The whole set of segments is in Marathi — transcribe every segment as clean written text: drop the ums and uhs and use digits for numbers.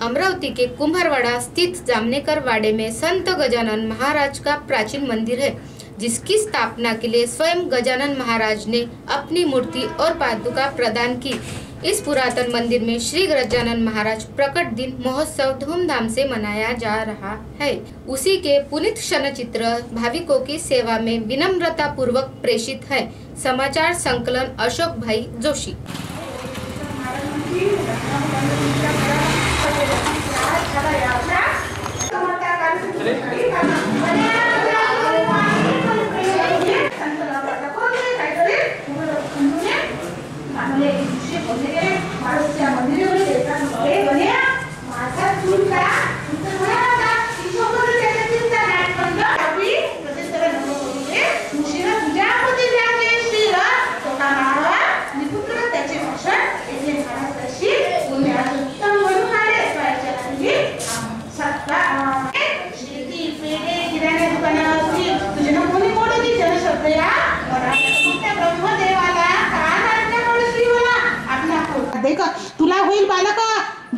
अमरावती के कुम्भरवाड़ा स्थित जामनेकर वाड़े में संत गजानन महाराज का प्राचीन मंदिर है, जिसकी स्थापना के लिए स्वयं गजानन महाराज ने अपनी मूर्ति और पादुका प्रदान की। इस पुरातन मंदिर में श्री गजानन महाराज प्रकट दिन महोत्सव धूमधाम से मनाया जा रहा है। उसी के पुनीत क्षण चित्र भाविकों की सेवा में विनम्रता पूर्वक प्रेषित है। समाचार संकलन अशोक भाई जोशी। देख तुला होईल बालक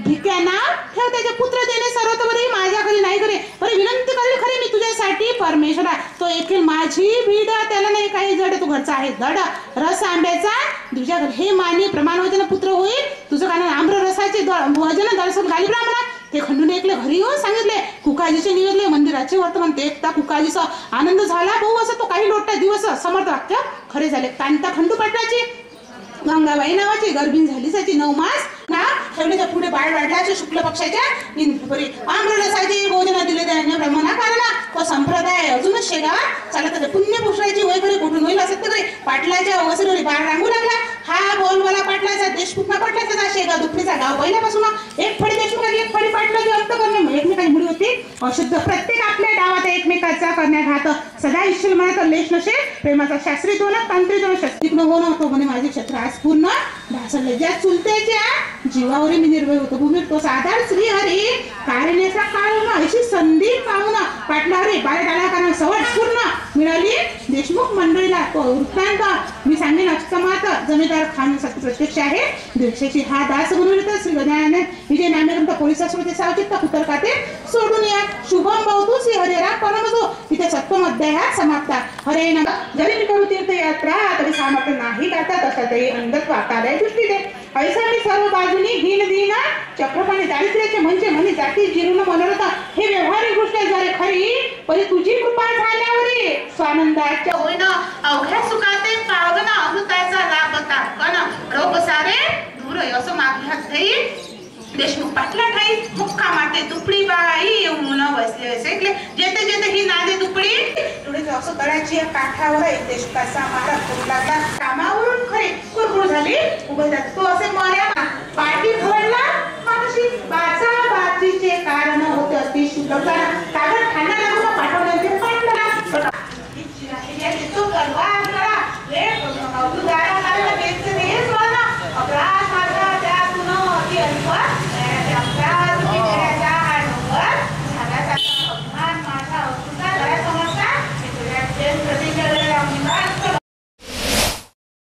भिक्या नाव ठेव त्याचे पुत्र देणे सर्वतोपरी माझ्या घरी नाही करे बरे विनंती करेल खरी मी तुझ्यासाठी परमेश्वरा तो येथील माझी भीड त्याला नाही काही जड तू घरचा आहे जड रस आंब्याचा तुझ्या घर हे मानी प्रमाणवचन पुत्र होईल तुझं कारण आम्र रसाचे भोजन दर्शन घाली ब्राह्मणा ते खंडून एकले घरी येऊन सांगितले कुकाजीचे निवेदले मंदिराचे वर्तमान ते एकदा कुकाजीचा आनंद झाला भाऊ असं तो काही लोटा दिवस समर्थ वाक्य खरे झाले कांता खंडू पाटलाची गंगाबाई नावाची गर्भीण झालीसाची 9 मास ना ठेवण्याच्या पुढे बाळ वाढल्याच्या शुक्ल पक्षाच्या इंद्रपुरी आम्ररसाची भोजन दिले त्याने ब्रह्मणा कारण तो संप्रदाय अजूनच शेगावात चालत आहे पुण्य पुष्पाची वय घरी कुठून होईल असं तरी पाटलाच्या वसरीवरी बाळ रांगू लागला हा बोलवाला पाटलाचा देशमुखना पाटलाचा शेगाव दुपणीचा गाव पहिल्यापासून एक फडी देशमुखाची एक फडी पाटलाची अंत करणे एकमेकांची मुडी होती अशुद्ध प्रत्येक आपल्या डावात एकमेकाचा करण्याघात सदा ईश्वर मनात लेश नसे प्रेमाचा शास्त्री दोन तांत्रिक दोन शस्त्रीग्न होणं तो म्हणे माझे क्षेत्र आज पूर्ण ढासळले ज्या चुलतेच्या जीवावरी मी निर्भय होतो भूमीत तो साधार श्री हरी कार्यनेचा काळ अशी संधी पाहून पाटलावरी बाळ डाला कारण सवड पूर्ण मिळाली देशमुख मंडळीला तो वृत्तांत मी सांगेन अस्तमात जमीदार खान सत्य प्रत्यक्ष आहे दीक्षेची हा दास गुरुवित श्री गजानन विजय नामेकंत पोलीस स्मृती सावचित्त कुतरकाते सोडून या शुभम बहुतू श्री हरिरा परमजो इथे सप्तम अध्यायात समाप्त हरे नम जरी मी करू तीर्थ यात्रा तरी सामर्थ्य नाही करता तसा तरी अंधत्व आकाराय दृष्टी दे ऐसा मी सर्व बाजूनी हीन दीन चक्रपाणी दारिद्र्याचे म्हणजे म्हणे जाती जिरून मनोरथ हे व्यवहारिक गोष्ट झाले खरी परी तुझी कृपा झाल्यावरी स्वानंदाच्या होईन अवघ्या सुखाते पावगन अमृताचा लाभ ताकन रोग सारे दूर असं मागण्यात देई देशमुख पाटला ठाई मुक्का माते तुपडी बाई येऊन बसले असेले जेते जेते ही नादे तुपडी थोडी असं तळाची काठावर देशकाचा मारा करू लागला कामा